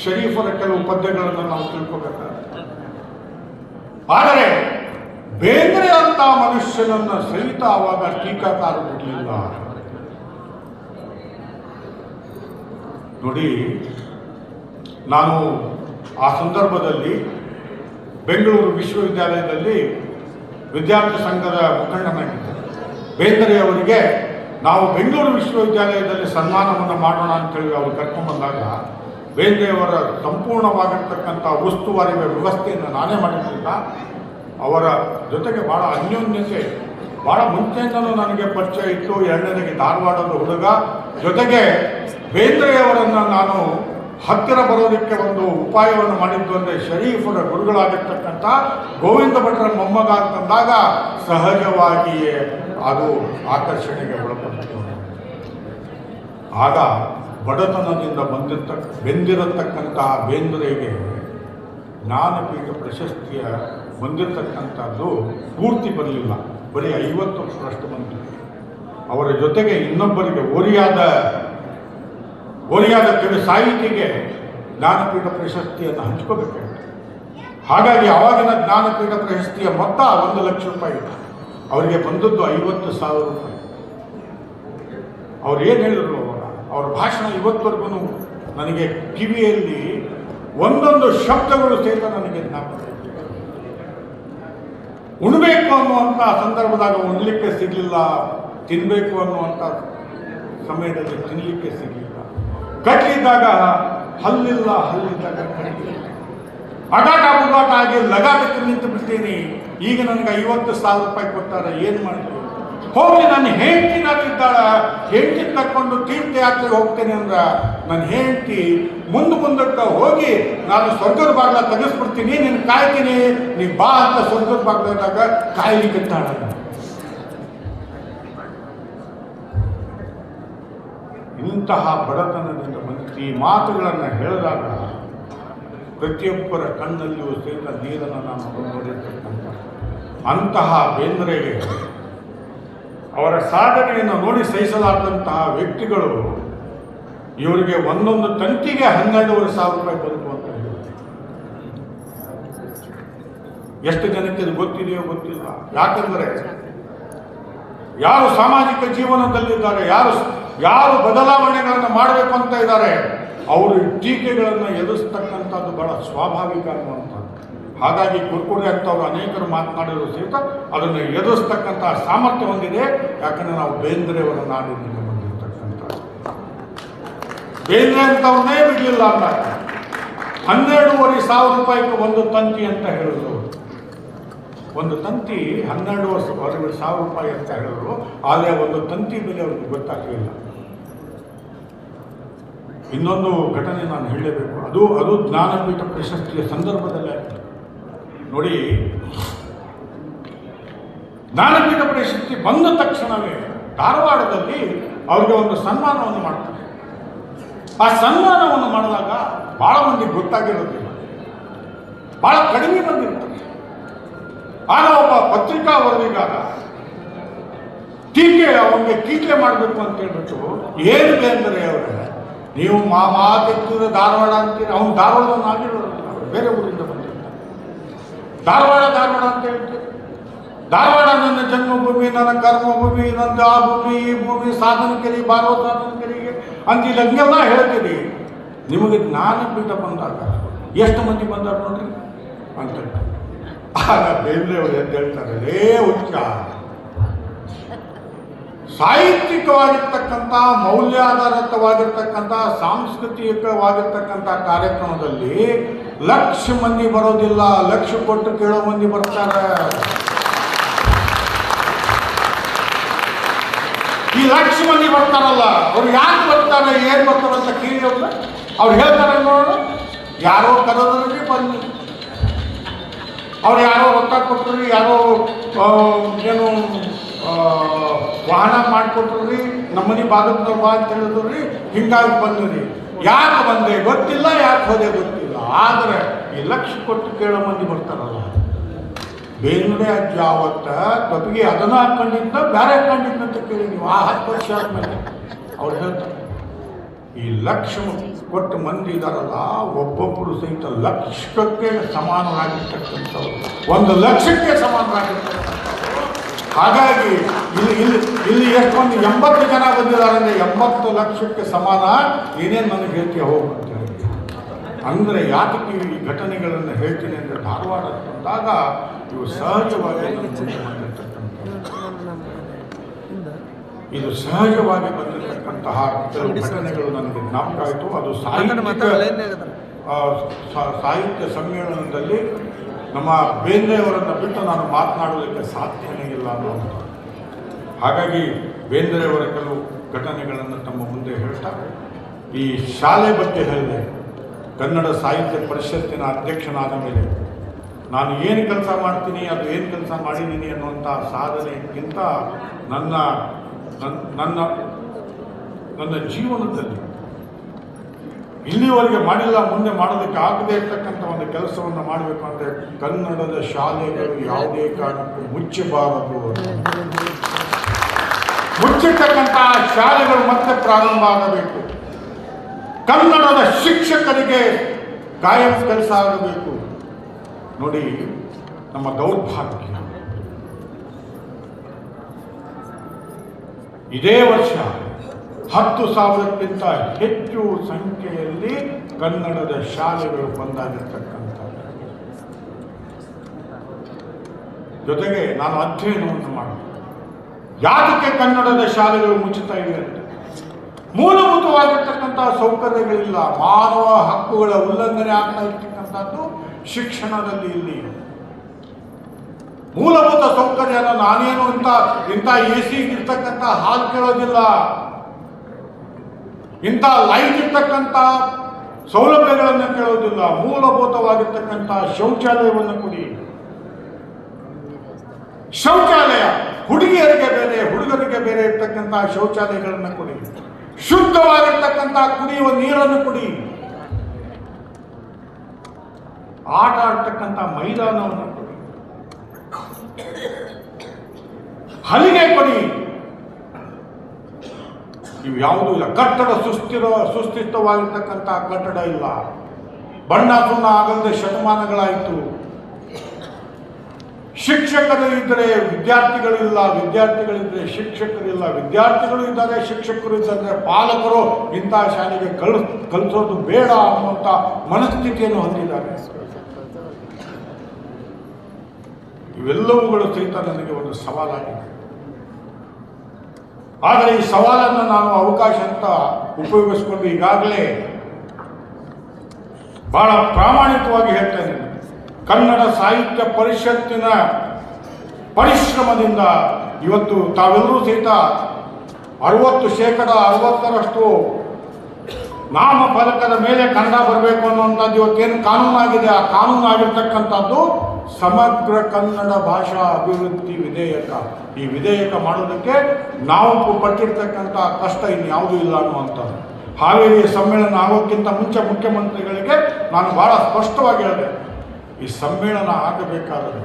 ಶರೀಫರ ಕೆಲವು ಪದ್ಯಗಳನ್ನು ನಾವು ತಿಳ್ಕೋಬೇಕಾಗುತ್ತೆ. ಆದರೆ ಬೇಂದ್ರೆ ಅಂತ ಮನುಷ್ಯನನ್ನು ಸಹಿತ ಆವಾಗ ಟೀಕಾಕಾರ ಬಿಡಲಿಲ್ಲ. ನೋಡಿ, ನಾನು ಆ ಸಂದರ್ಭದಲ್ಲಿ ಬೆಂಗಳೂರು ವಿಶ್ವವಿದ್ಯಾಲಯದಲ್ಲಿ ವಿದ್ಯಾರ್ಥಿ ಸಂಘದ ಮುಖಂಡನಾಗಿದ್ದೆ. ಬೇಂದ್ರೆಯವರಿಗೆ ನಾವು ಬೆಂಗಳೂರು ವಿಶ್ವವಿದ್ಯಾಲಯದಲ್ಲಿ ಸನ್ಮಾನವನ್ನು ಮಾಡೋಣ ಅಂತೇಳಿ ಅವರು ಕರ್ಕೊಂಡ್ಬಂದಾಗ ಬೇಂದ್ರೆಯವರ ಸಂಪೂರ್ಣವಾಗಿರ್ತಕ್ಕಂಥ ಉಸ್ತುವಾರಿ ವ್ಯವಸ್ಥೆಯನ್ನು ನಾನೇ ಮಾಡಿರಲಿಲ್ಲ. ಅವರ ಜೊತೆಗೆ ಭಾಳ ಅನ್ಯೋನ್ಯತೆ, ಭಾಳ ಮುಂಚೆಯಿಂದಲೂ ನನಗೆ ಪರಿಚಯ ಇತ್ತು. ಎರಡನೇದಾಗಿ ಧಾರವಾಡದ ಹುಡುಗ, ಜೊತೆಗೆ ಬೇಂದ್ರೆಯವರನ್ನು ನಾನು ಹತ್ತಿರ ಬರೋದಕ್ಕೆ ಒಂದು ಉಪಾಯವನ್ನು ಮಾಡಿದ್ದು ಅಂದರೆ ಶರೀಫರ ಗುರುಗಳಾಗಿರ್ತಕ್ಕಂಥ ಗೋವಿಂದ ಭಟ್ರ ಮೊಮ್ಮಗ ಅಂತಂದಾಗ ಸಹಜವಾಗಿಯೇ ಅದು ಆಕರ್ಷಣೆಗೆ ಒಳಪಟ್ಟಿತು. ಆಗ ಬಡತನದಿಂದ ಬೆಂದಿರತಕ್ಕಂತಹ ಬೇಂದ್ರೆಗೆ ಜ್ಞಾನಪೀಠ ಪ್ರಶಸ್ತಿಯ ಬಂದಿರತಕ್ಕಂಥದ್ದು ಪೂರ್ತಿ ಬರಲಿಲ್ಲ, ಬರೀ 50% ಬಂತು. ಅವರ ಜೊತೆಗೆ ಇನ್ನೊಬ್ಬರಿಗೆ ಓರಿಯಾದ ಕವಿ ಸಾಹಿತಿಗೆ ಜ್ಞಾನಪೀಠ ಪ್ರಶಸ್ತಿಯನ್ನು ಹಂಚ್ಕೋಬೇಕಾಗಿತ್ತು. ಹಾಗಾಗಿ ಆವಾಗಿನ ಜ್ಞಾನಪೀಠ ಪ್ರಶಸ್ತಿಯ ಮೊತ್ತ 1 ಲಕ್ಷ ರೂಪಾಯಿ, ಅವರಿಗೆ ಬಂದದ್ದು 50,000 ರೂಪಾಯಿ. ಅವ್ರು ಏನು ಹೇಳಿದ್ರು, ಅವ್ರ ಭಾಷಣ ಇವತ್ತವರೆಗೂ ನನಗೆ ಕಿವಿಯಲ್ಲಿ ಒಂದೊಂದು ಶಬ್ದಗಳು ಸಹಿತ ನನಗೆ ಜ್ಞಾಪಕ. ಉಣ್ಬೇಕು ಅನ್ನುವಂಥ ಸಂದರ್ಭದಾಗ ಉಣ್ಲಿಕ್ಕೆ ಸಿಗಲಿಲ್ಲ, ತಿನ್ನಬೇಕು ಅನ್ನುವಂಥ ಸಮಯದಲ್ಲಿ ತಿನ್ನಲಿಕ್ಕೆ ಸಿಗಲಿಲ್ಲ, ಕಟ್ಲಿದ್ದಾಗ ಹಲ್ಲಿದ್ದಾಗ ಕಟ್ಲಿಲ್ಲ, ಅಗಾಟ ಆಗಿ ಲಗಾಟಕ್ಕೆ ನಿಂತು ಬಿಡ್ತೀನಿ. ಈಗ ನನಗೆ 50,000 ರೂಪಾಯಿ ಕೊಟ್ಟಾರೆ, ಏನು ಮಾಡಲಿ? ಹೋಗಿ ನನ್ನ ಹೆಂಡತಿ ನಾನಿದ್ದಾಳ, ಹೆಂಡತಿ ತಕ್ಕೊಂಡು ತೀರ್ಥಯಾತ್ರೆಗೆ ಹೋಗ್ತೇನೆ ಅಂದ್ರೆ ನನ್ನ ಹೆಂಡತಿ ಮುಂದಕ್ಕೆ ಹೋಗಿ ನಾನು ಸ್ವರ್ಗದ ಬಾಗ್ಲ ತೆಗೆಸ್ಬಿಡ್ತೀನಿ, ನೀನು ಕಾಯ್ತೀನಿ, ನೀ ಬಾ ಅಂತ ಸ್ವರ್ಗದ ಬಾಗ್ಲದಾಗ ಕಾಯ್ಲಿಕ್ಕೆ ತಾಳ. ಇಂತಹ ಬಡತನದಿಂದ ಬಂದು ಈ ಮಾತುಗಳನ್ನು ಹೇಳಿದಾಗ ಪ್ರತಿಯೊಬ್ಬರ ಕಣ್ಣಲ್ಲಿಯೂ ಸಹಿತ ನೀರನ್ನು ನಾನು ನೋಡಿರ್ತಕ್ಕಂಥ ಅಂತಹ ಬೇಂದ್ರೆಗೆ ಅವರ ಸಾಧನೆಯನ್ನು ನೋಡಿ ಸಹಿಸಲಾದಂತಹ ವ್ಯಕ್ತಿಗಳು ಇವರಿಗೆ ಒಂದೊಂದು ತಂತಿಗೆ 12,500 ರೂಪಾಯಿ ಬಂತು ಅಂತ ಹೇಳಿ. ಎಷ್ಟು ಜನಕ್ಕೆ ಇದು ಗೊತ್ತಿದೆಯೋ ಗೊತ್ತಿಲ್ಲ. ಯಾಕಂದರೆ ಯಾರು ಸಾಮಾಜಿಕ ಜೀವನದಲ್ಲಿದ್ದಾರೆ, ಯಾರು ಬದಲಾವಣೆಗಳನ್ನು ಮಾಡಬೇಕು ಅಂತ ಇದ್ದಾರೆ, ಅವರು ಟೀಕೆಗಳನ್ನು ಎದುರಿಸ್ತಕ್ಕಂಥದ್ದು ಬಹಳ ಸ್ವಾಭಾವಿಕ ಅನ್ನುವಂಥದ್ದು. ಹಾಗಾಗಿ ಕುರ್ಕುರೆ ಅಂತವ್ರು ಅನೇಕರು ಮಾತನಾಡಿದ್ರು ಸಹಿತ ಅದನ್ನು ಎದುರಿಸ್ತಕ್ಕಂಥ ಸಾಮರ್ಥ್ಯ ಹೊಂದಿದೆ. ಯಾಕಂದರೆ ನಾವು ಬೇಂದ್ರೆಯವರ ನಾಡಿನಿಂದ ಬಂದಿರತಕ್ಕಂಥ ಬೇಂದ್ರೆ ಅಂತವನ್ನೇ ಬಿಡಲಿಲ್ಲ ಅಂದಾಗ 12,500 ರೂಪಾಯಿಗೆ ಒಂದು ತಂತಿ ಅಂತ ಹೇಳಿದ್ರು. ಒಂದು ತಂತಿ 12,500 ರೂಪಾಯಿ ಅಂತ ಹೇಳಿದ್ರು. ಆದರೆ ಒಂದು ತಂತಿ ಬೆಲೆ ಅವ್ರಿಗೆ ಗೊತ್ತಾಗಲಿಲ್ಲ. ಇನ್ನೊಂದು ಘಟನೆ ನಾನು ಹೇಳಲೇಬೇಕು. ಅದು ಜ್ಞಾನಪೀಠ ಪ್ರಶಸ್ತಿಯ ಸಂದರ್ಭದಲ್ಲೇ ನೋಡಿ. ಜ್ಞಾನಪೀಠ ಪ್ರಶಸ್ತಿ ಬಂದ ತಕ್ಷಣವೇ ಧಾರವಾಡದಲ್ಲಿ ಅವರಿಗೆ ಒಂದು ಸನ್ಮಾನವನ್ನು ಮಾಡ್ತಾರೆ. ಆ ಸನ್ಮಾನವನ್ನು ಮಾಡಿದಾಗ ಬಹಳ ಮಂದಿ ಗೊತ್ತಾಗಿರೋದಿಲ್ಲ, ಬಹಳ ಕಡಿಮೆ ಬಂದಿರ್ತಾರೆ. ಆಗ ಒಬ್ಬ ಪತ್ರಿಕಾ ವರದಿಗಾರ ಅವನಿಗೆ ಟೀಕೆ ಮಾಡಬೇಕು ಅಂತ ಹೇಳ್ಬಿಟ್ಟು, ಏನು ಬೇಂದ್ರೆ ಅವರೇ ನೀವು ಮಾತೆತ್ತಿದ್ರೆ ಧಾರವಾಡ ಅಂತೀರಿ. ಅವನು ಧಾರವಾಡವನ್ನು ಆಗಿರೋದಿಲ್ಲ, ಬೇರೆ ಊರಿಂದ ಬಂದಿರ್ತಾರೆ. ಧಾರವಾಡ ಅಂತ ಹೇಳ್ತೀರಿ. ಧಾರವಾಡ ನನ್ನ ಜನ್ಮಭೂಮಿ, ನನ್ನ ಕರ್ಮಭೂಮಿ, ನಂದು ಆ ಭೂಮಿ ಈ ಭೂಮಿ, ಸಾಧನಕೆರೆ ಭಾರತ ಸಾಧನಕೆರೆಗೆ ಅಂತ ಇಲ್ಲೆಲ್ಲ ಹೇಳ್ತೀರಿ. ನಿಮಗೆ ಜ್ಞಾನಪೀಠ ಬಂದಾಗ ಎಷ್ಟು ಮಂದಿ ಬಂದಾರ ನೋಡ್ರಿ ಅಂತ. ಆಗ ಬೇಂದ್ರೆಯವರು ಎದ್ದು ಹೇಳ್ತಾರೆ, ರೇ ಹುಚ್ಚ, ಸಾಹಿತ್ಯಿಕವಾಗಿರ್ತಕ್ಕಂಥ ಮೌಲ್ಯಾಧಾರಿತವಾಗಿರ್ತಕ್ಕಂಥ ಸಾಂಸ್ಕೃತಿಕವಾಗಿರ್ತಕ್ಕಂಥ ಕಾರ್ಯಕ್ರಮದಲ್ಲಿ 1,00,000 ಮಂದಿ ಬರೋದಿಲ್ಲ, 1,00,000 ಕೊಟ್ಟು ಕೇಳೋ ಮಂದಿ ಬರ್ತಾರೆ. ಈ 1,00,000 ಮಂದಿ ಬರ್ತಾರಲ್ಲ, ಅವ್ರು ಯಾಕೆ ಬರ್ತಾರೆ, ಏನು ಬರ್ತಾರೆ ಅಂತ ಕೇಳಿರಲ್ಲ. ಅವ್ರು ಹೇಳ್ತಾರೆ ನೋಡು, ಯಾರೋ ಕರೋದ್ರಿ ಬಂದು, ಅವ್ರು ಯಾರೋ ರೊಕ್ಕ ಕೊಟ್ಟರು, ಯಾರೋ ಏನು ವಾಹನ ಮಾಡಿಕೊಟ್ರಿ, ನಮ್ಮನೆ ಬಾದಕ್ನವ್ರು ಬಾ ಅಂತ ಹೇಳಿದ್ರಿ, ಹಿಂಗಾಗಿ ಬಂದ್ರಿ. ಯಾಕೆ ಬಂದೆ ಗೊತ್ತಿಲ್ಲ, ಯಾಕೆ ಹೋದೆ ಗೊತ್ತಿಲ್ಲ. ಆದರೆ ಈ 1,00,000 ಕೊಟ್ಟು ಕೇಳೋ ಮಂದಿ ಬರ್ತಾರಲ್ಲ. ಬೇಂದ್ರೆ ಅಜ್ಜ ಅವತ್ತ ತಪ್ಪಿಗೆ ಅದನ್ನ ಹಾಕೊಂಡಿದ್ದ ಬೇರೆ ಹಾಕೊಂಡಿದ್ದ ಅಂತ ಕೇಳಿ ನೀವು ಆ 10 ವರ್ಷ ಆದ್ಮೇಲೆ ಅವ್ರು ಹೇಳ್ತಾರೆ, ಈ 1,00,000 ಕೊಟ್ಟು ಮಂದಿ ಇದಾರಲ್ಲ, ಒಬ್ಬೊಬ್ಬರು ಸಹಿತ 1,00,000ಕ್ಕೆ ಸಮಾನರಾಗಿರ್ತಕ್ಕಂಥವ್ರು, 1,00,000ಕ್ಕೆ ಸಮಾನರಾಗಿರ್ತಕ್ಕಂಥವ್ರು. ಹಾಗಾಗಿ ಇಲ್ಲಿ ಎಷ್ಟು ಮಂದಿ 80 ಜನ ಬಂದಿದ್ದಾರೆ ಅಂದರೆ 80 ಲಕ್ಷಕ್ಕೆ ಸಮಾನ. ಏನೇನು ನನಗೆ ಹೇಳ್ತೀಯ ಹೋಗು ಅಂತ ಹೇಳಿ. ಅಂದರೆ ಯಾತಕ್ಕೆ ಈ ಘಟನೆಗಳನ್ನು ಹೇಳ್ತೀನಿ ಅಂದರೆ, ಧಾರವಾಡ ಬಂದಾಗ ಇವು ಸಹಜವಾಗಿ ಬಂದಿರತಕ್ಕಂತಹ ಕೆಲವು ಘಟನೆಗಳು ನನಗೆ ಜ್ಞಾಪಕ ಆಯಿತು. ಅದು ಸಾಹಿತ್ಯ ಸಮ್ಮೇಳನದಲ್ಲಿ ನಮ್ಮ ಬೇಂದ್ರೆಯವರನ್ನು ಬಿಟ್ಟು ನಾನು ಮಾತನಾಡೋದಕ್ಕೆ ಸಾಧ್ಯನೇ ಇಲ್ಲ ಅನ್ನೋದು. ಹಾಗಾಗಿ ಬೇಂದ್ರೆಯವರ ಕೆಲವು ಘಟನೆಗಳನ್ನು ತಮ್ಮ ಮುಂದೆ ಹೇಳ್ತಾ ಈ ಶಾಲೆ ಬಗ್ಗೆ ಹೇಳಿದೆ. ಕನ್ನಡ ಸಾಹಿತ್ಯ ಪರಿಷತ್ತಿನ ಅಧ್ಯಕ್ಷನಾದ ಮೇಲೆ ನಾನು ಏನು ಕೆಲಸ ಮಾಡ್ತೀನಿ, ಅದು ಏನು ಕೆಲಸ ಮಾಡಿದ್ದೀನಿ ಅನ್ನುವಂಥ ಸಾಧನೆಗಿಂತ ನನ್ನ ನನ್ನ ನನ್ನ ಜೀವನದಲ್ಲಿ ಇಲ್ಲಿವರೆಗೆ ಮಾಡಿಲ್ಲ, ಮುಂದೆ ಮಾಡೋದಕ್ಕೆ ಆಗದೇ ಇರ್ತಕ್ಕಂಥ ಒಂದು ಕೆಲಸವನ್ನು ಮಾಡಬೇಕು ಅಂದರೆ ಕನ್ನಡದ ಶಾಲೆಗಳು ಯಾವುದೇ ಕಾರಣಕ್ಕೂ ಮುಚ್ಚಬಾರದು. ಮುಚ್ಚಿರ್ತಕ್ಕಂಥ ಶಾಲೆಗಳು ಮತ್ತೆ ಪ್ರಾರಂಭ ಆಗಬೇಕು. ಕನ್ನಡದ ಶಿಕ್ಷಕರಿಗೆ ಕಾಯಂ ಕೆಲಸ ಆಗಬೇಕು. ನೋಡಿ, ನಮ್ಮ ದೌರ್ಭಾಗ್ಯ ಇದೇ ವರ್ಷ 10,000ಕ್ಕಿಂತ ಹೆಚ್ಚು ಸಂಖ್ಯೆಯಲ್ಲಿ ಕನ್ನಡದ ಶಾಲೆಗಳು ಬಂದಾಗಿರ್ತಕ್ಕಂಥ ಜೊತೆಗೆ ನಾನು ಅಧ್ಯಯನವನ್ನು ಮಾಡಿದೆ. ಯಾಕೆ ಕನ್ನಡದ ಶಾಲೆಗಳು ಮುಚ್ಚುತ್ತಾ ಇವೆ ಅಂತ ಮೂಲಭೂತವಾಗಿರ್ತಕ್ಕಂಥ ಸೌಕರ್ಯಗಳಿಲ್ಲ. ಮಾನವ ಹಕ್ಕುಗಳ ಉಲ್ಲಂಘನೆ ಆಗ್ತಾ ಇರ್ತಕ್ಕಂಥದ್ದು ಶಿಕ್ಷಣದಲ್ಲಿ. ಇಲ್ಲಿ ಮೂಲಭೂತ ಸೌಕರ್ಯನ ನಾನೇನು ಇಂಥ AC ಇರ್ತಕ್ಕಂಥ ಹಾಲ್ ಕೇಳೋದಿಲ್ಲ, ಇಂಥ ಲೈಟ್ ಇರ್ತಕ್ಕಂಥ ಸೌಲಭ್ಯಗಳನ್ನು ಕೇಳೋದಿಲ್ಲ. ಮೂಲಭೂತವಾಗಿರ್ತಕ್ಕಂಥ ಶೌಚಾಲಯವನ್ನು ಕೊಡಿ. ಶೌಚಾಲಯ ಹುಡುಗಿಯರಿಗೆ ಬೇರೆ, ಹುಡುಗರಿಗೆ ಬೇರೆ ಇರ್ತಕ್ಕಂಥ ಶೌಚಾಲಯಗಳನ್ನು ಕೊಡಿ. ಶುದ್ಧವಾಗಿರ್ತಕ್ಕಂಥ ಕುಡಿಯುವ ನೀರನ್ನು ಕೊಡಿ. ಆಟ ಆಡ್ತಕ್ಕಂಥ ಮೈದಾನವನ್ನು ಕೊಡಿ. ಹಲಿಗೆ ಕೊಡಿ. ಇವು ಯಾವುದೂ ಇಲ್ಲ. ಕಟ್ಟಡ ಸುಸ್ಥಿರವಾಗಿರ್ತಕ್ಕಂಥ ಕಟ್ಟಡ ಇಲ್ಲ. ಬಣ್ಣ ಸುಣ್ಣ ಆಗದ ಶತಮಾನಗಳಾಯಿತು. ಶಿಕ್ಷಕರು ಇದ್ದರೆ ವಿದ್ಯಾರ್ಥಿಗಳಿಲ್ಲ, ವಿದ್ಯಾರ್ಥಿಗಳಿದ್ದರೆ ಶಿಕ್ಷಕರಿಲ್ಲ, ವಿದ್ಯಾರ್ಥಿಗಳು ಇದ್ದಾರೆ, ಶಿಕ್ಷಕರು ಇದ್ದರೆ ಪಾಲಕರು ಇಂಥ ಶಾಲೆಗೆ ಕಲಿಸೋದು ಬೇಡ ಅನ್ನುವಂಥ ಮನಸ್ಥಿತಿಯನ್ನು ಹೊಂದಿದ್ದಾರೆ. ಇವೆಲ್ಲವುಗಳು ಸಹಿತ ನನಗೆ ಒಂದು ಸವಾಲಾಗಿದೆ. ಆದರೆ ಈ ಸವಾಲನ್ನು ನಾನು ಅವಕಾಶ ಅಂತ ಉಪಯೋಗಿಸಿಕೊಂಡು ಈಗಾಗಲೇ ಬಹಳ ಪ್ರಾಮಾಣಿಕವಾಗಿ ಹೇಳ್ತೇನೆ. ಕನ್ನಡ ಸಾಹಿತ್ಯ ಪರಿಷತ್ತಿನ ಪರಿಶ್ರಮದಿಂದ ಇವತ್ತು ತಾವೆಲ್ಲರೂ ಸಹಿತ 60% ನಾಮಫಲಕದ ಮೇಲೆ ಕನ್ನಡ ಬರಬೇಕು ಅನ್ನುವಂಥದ್ದು ಇವತ್ತೇನು ಕಾನೂನಾಗಿದೆ. ಆ ಕಾನೂನಾಗಿರ್ತಕ್ಕಂಥದ್ದು ಸಮಗ್ರ ಕನ್ನಡ ಭಾಷಾ ಅಭಿವೃದ್ಧಿ ವಿಧೇಯಕ. ಈ ವಿಧೇಯಕ ಮಾಡೋದಕ್ಕೆ ನಾವು ಪಟ್ಟಿರ್ತಕ್ಕಂಥ ಕಷ್ಟ ಇನ್ಯಾವುದೂ ಇಲ್ಲ ಅನ್ನುವಂಥದ್ದು. ಹಾವೇರಿ ಸಮ್ಮೇಳನ ಆಗೋಕ್ಕಿಂತ ಮುಂಚೆ ಮುಖ್ಯಮಂತ್ರಿಗಳಿಗೆ ನಾನು ಬಹಳ ಸ್ಪಷ್ಟವಾಗಿ ಹೇಳಿದೆ, ಈ ಸಮ್ಮೇಳನ ಆಗಬೇಕಾದರೆ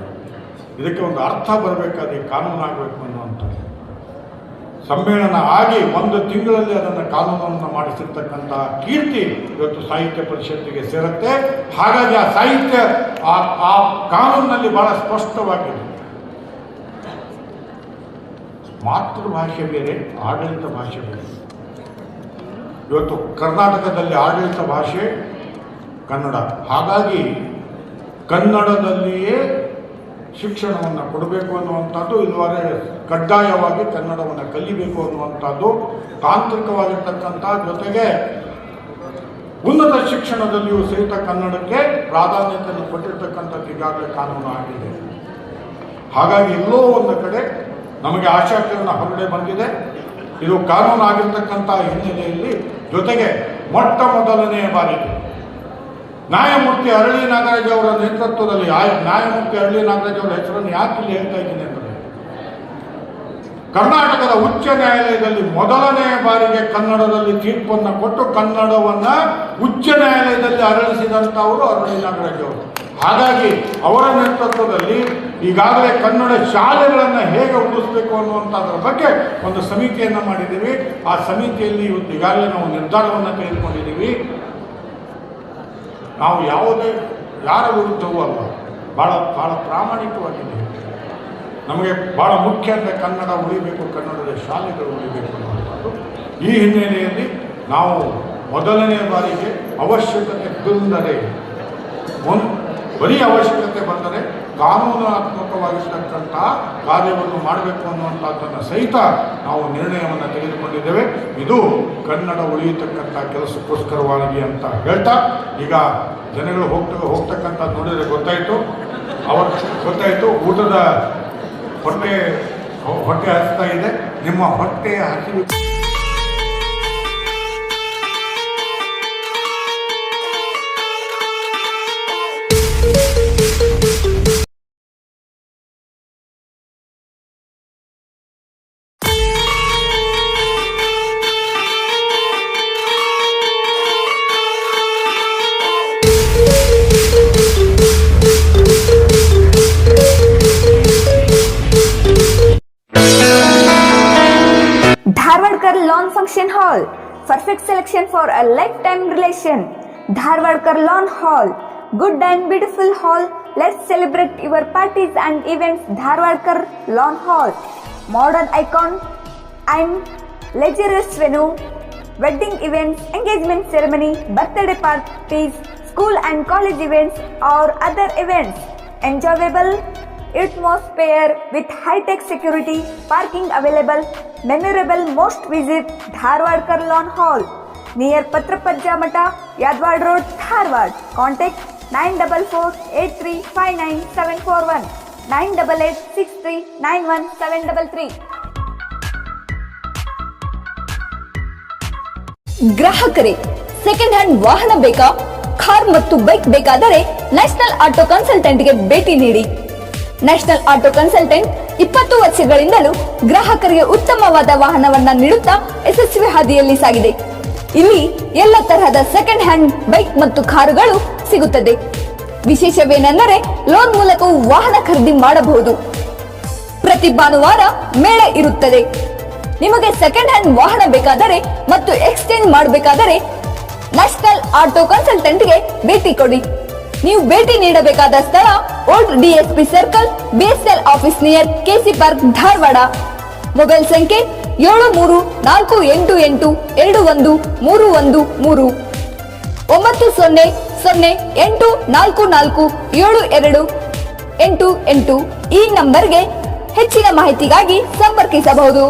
ಇದಕ್ಕೆ ಒಂದು ಅರ್ಥ ಬರಬೇಕಾದ್ರೆ ಕಾನೂನು ಆಗಬೇಕು ಅನ್ನುವಂಥದ್ದು. ಸಮ್ಮೇಳನ ಆಗಿ 1 ತಿಂಗಳಲ್ಲಿ ಅದನ್ನು ಕಾನೂನನ್ನು ಮಾಡಿಸಿರ್ತಕ್ಕಂಥ ಕೀರ್ತಿ ಇವತ್ತು ಸಾಹಿತ್ಯ ಪರಿಷತ್ತಿಗೆ ಸೇರುತ್ತೆ. ಹಾಗಾಗಿ ಆ ಸಾಹಿತ್ಯ ಆ ಕಾನೂನಿನಲ್ಲಿ ಬಹಳ ಸ್ಪಷ್ಟವಾಗಿದೆ. ಮಾತೃಭಾಷೆ ಬೇರೆ, ಆಡಳಿತ ಭಾಷೆ ಬೇರೆ. ಇವತ್ತು ಕರ್ನಾಟಕದಲ್ಲಿ ಆಡಳಿತ ಭಾಷೆ ಕನ್ನಡ. ಹಾಗಾಗಿ ಕನ್ನಡದಲ್ಲಿಯೇ ಶಿಕ್ಷಣವನ್ನು ಕೊಡಬೇಕು ಅನ್ನುವಂಥದ್ದು, ಇಲ್ಲವರೆ ಕಡ್ಡಾಯವಾಗಿ ಕನ್ನಡವನ್ನು ಕಲಿಬೇಕು ಅನ್ನುವಂಥದ್ದು ತಾಂತ್ರಿಕವಾಗಿರ್ತಕ್ಕಂಥ, ಜೊತೆಗೆ ಉನ್ನತ ಶಿಕ್ಷಣದಲ್ಲಿಯೂ ಸಹಿತ ಕನ್ನಡಕ್ಕೆ ಪ್ರಾಧಾನ್ಯತೆಯನ್ನು ಕೊಟ್ಟಿರ್ತಕ್ಕಂಥದ್ದು ಈಗಾಗಲೇ ಕಾನೂನು ಆಗಿದೆ. ಹಾಗಾಗಿ ಎಲ್ಲೋ ಒಂದು ಕಡೆ ನಮಗೆ ಆಶಾಕಿರಣ ಹೊರಗಡೆ ಬಂದಿದೆ. ಇದು ಕಾನೂನು ಆಗಿರ್ತಕ್ಕಂಥ ಹಿನ್ನೆಲೆಯಲ್ಲಿ ಜೊತೆಗೆ ಮೊಟ್ಟ ಮೊದಲನೆಯ ಬಾರಿಗೆ ನ್ಯಾಯಮೂರ್ತಿ ಅರಳಿ ನಾಗರಾಜ್ ಅವರ ನೇತೃತ್ವದಲ್ಲಿ, ನ್ಯಾಯಮೂರ್ತಿ ಅರಳಿ ನಾಗರಾಜ್ ಅವರ ಹೆಸರನ್ನು ಯಾಕೆ ಇಲ್ಲಿ ಹೇಳ್ತಾ ಇದ್ದೀನಿ ಅಂದರೆ, ಕರ್ನಾಟಕದ ಉಚ್ಚ ನ್ಯಾಯಾಲಯದಲ್ಲಿ ಮೊದಲನೆಯ ಬಾರಿಗೆ ಕನ್ನಡದಲ್ಲಿ ತೀರ್ಪನ್ನು ಕೊಟ್ಟು ಕನ್ನಡವನ್ನು ಉಚ್ಚ ನ್ಯಾಯಾಲಯದಲ್ಲಿ ಅರಳಿಸಿದಂಥವರು ಅರಳಿ ನಾಗರಾಜ್ ಅವರು. ಹಾಗಾಗಿ ಅವರ ನೇತೃತ್ವದಲ್ಲಿ ಈಗಾಗಲೇ ಕನ್ನಡ ಶಾಲೆಗಳನ್ನು ಹೇಗೆ ಉಳಿಸಬೇಕು ಅನ್ನುವಂಥದ್ರ ಬಗ್ಗೆ ಒಂದು ಸಮಿತಿಯನ್ನು ಮಾಡಿದ್ದೀವಿ. ಆ ಸಮಿತಿಯಲ್ಲಿ ಇವತ್ತು ಈಗಾಗಲೇ ನಾವು ನಿರ್ಧಾರವನ್ನು ತೆಗೆದುಕೊಂಡಿದ್ದೀವಿ. ನಾವು ಯಾರ ವಿರುದ್ಧವೂ ಅಲ್ಲ, ಭಾಳ ಪ್ರಾಮಾಣಿಕವಾಗಿದೆ. ನಮಗೆ ಭಾಳ ಮುಖ್ಯ ಅಂದರೆ ಕನ್ನಡ ಉಳಿಬೇಕು, ಕನ್ನಡದ ಶಾಲೆಗಳು ಉಳಿಬೇಕು ಅನ್ನುವಂಥದ್ದು. ಈ ಹಿನ್ನೆಲೆಯಲ್ಲಿ ನಾವು ಮೊದಲನೇ ಬಾರಿಗೆ ಅವಶ್ಯಕತೆ ಬಂದರೆ, ಬರೀ ಅವಶ್ಯಕತೆ ಬಂದರೆ ಕಾನೂನಾತ್ಮಕವಾಗಿರ್ತಕ್ಕಂಥ ಕಾರ್ಯವನ್ನು ಮಾಡಬೇಕು ಅನ್ನುವಂಥದ್ದನ್ನು ಸಹಿತ ನಾವು ನಿರ್ಣಯವನ್ನು ತೆಗೆದುಕೊಂಡಿದ್ದೇವೆ. ಇದು ಕನ್ನಡ ಉಳಿಯತಕ್ಕಂಥ ಕೆಲಸಕ್ಕೋಸ್ಕರವಾಗಿ ಅಂತ ಹೇಳ್ತಾ, ಈಗ ಜನಗಳು ಹೋಗ್ತಕ್ಕಂಥದ್ದು ನೋಡಿದರೆ ಗೊತ್ತಾಯಿತು ಊಟದ ಹೊಟ್ಟೆ ಹಸಿತಾ ಇದೆ. ನಿಮ್ಮ ಹೊಟ್ಟೆ ಹಸಿವು function hall, perfect selection for a lifetime relation. Dharwadkar Lawn Hall, good and beautiful hall. Let's celebrate your parties and events. Dharwadkar Lawn Hall, modern icon and luxurious venue, wedding events, engagement ceremony, birthday parties, school and college events or other events. Enjoyable atmosphere with high-tech security, parking available, memorable most visit Dharwadkar Lawn Hall near Patrapajja Mata, Yadwad Road, Dharwad. Contact 944-8359-741, 988-6391-733. ಗ್ರಾಹಕರೇ, second hand ವಾಹನ ಬೇಕಾ? Car ಮತ್ತು bike ಬೇಕಾದರೆ national auto ಕನ್ಸಲ್ಟೆಂಟ್ಗೆ ಭೇಟಿ ನೀಡಿ. National auto consultant 20 ವರ್ಷಗಳಿಂದಲೂ ಗ್ರಾಹಕರಿಗೆ ಉತ್ತಮವಾದ ವಾಹನವನ್ನ ನೀಡುತ್ತಾ ಯಶಸ್ವಿ ಹಾದಿಯಲ್ಲಿ ಸಾಗಿದೆ. ಇಲ್ಲಿ ಎಲ್ಲ ತರಹದ ಸೆಕೆಂಡ್ ಹ್ಯಾಂಡ್ ಬೈಕ್ ಮತ್ತು ಕಾರುಗಳು ಸಿಗುತ್ತದೆ. ವಿಶೇಷವೇನೆಂದರೆ ಲೋನ್ ಮೂಲಕವೂ ವಾಹನ ಖರೀದಿ ಮಾಡಬಹುದು. ಪ್ರತಿ ಭಾನುವಾರ ಮೇಳ ಇರುತ್ತದೆ. ನಿಮಗೆ ಸೆಕೆಂಡ್ ಹ್ಯಾಂಡ್ ವಾಹನ ಬೇಕಾದರೆ ಮತ್ತು ಎಕ್ಸ್ಚೇಂಜ್ ಮಾಡಬೇಕಾದರೆ ನ್ಯಾಷನಲ್ ಆಟೋ ಕನ್ಸಲ್ಟೆಂಟ್ಗೆ ಭೇಟಿ ಕೊಡಿ. ನೀವು ಭೇಟಿ ನೀಡಬೇಕಾದ ಸ್ಥಳ old DSP circle, BSL office near KC park, Dharwad. Mobile ಸಂಖ್ಯೆ 7348821313 9008447288. ಈ ನಂಬರ್ಗೆ ಹೆಚ್ಚಿನ ಮಾಹಿತಿಗಾಗಿ ಸಂಪರ್ಕಿಸಬಹುದು.